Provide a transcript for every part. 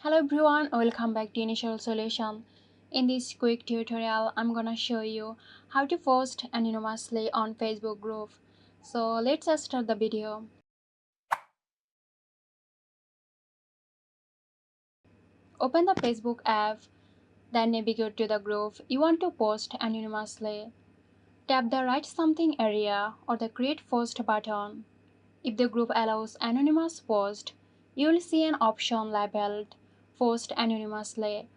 Hello everyone, welcome back to Initial Solution. In this quick tutorial, I'm gonna show you how to post anonymously on Facebook group. So let's start the video. Open the Facebook app, then navigate to the group you want to post anonymously. Tap the Write Something area or the Create Post button. If the group allows anonymous post, you will see an option labeled Post Anonymously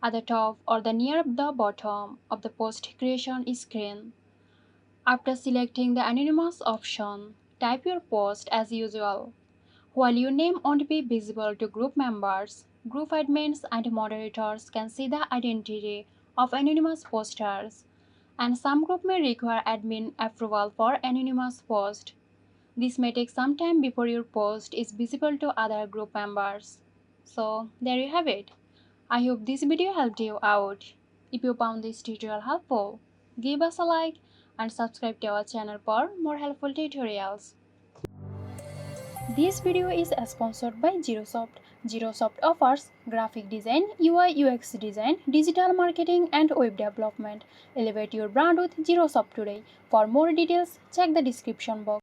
at the top or the near the bottom of the post creation screen. After selecting the anonymous option, type your post as usual. While your name won't be visible to group members, group admins and moderators can see the identity of anonymous posters, and some group may require admin approval for anonymous post. This may take some time before your post is visible to other group members. So, there you have it. I hope this video helped you out. If you found this tutorial helpful, give us a like and subscribe to our channel for more helpful tutorials. This video is sponsored by Zerosoft. Zerosoft offers graphic design, UI UX design, digital marketing and web development. Elevate your brand with Zerosoft today. For more details, check the description box.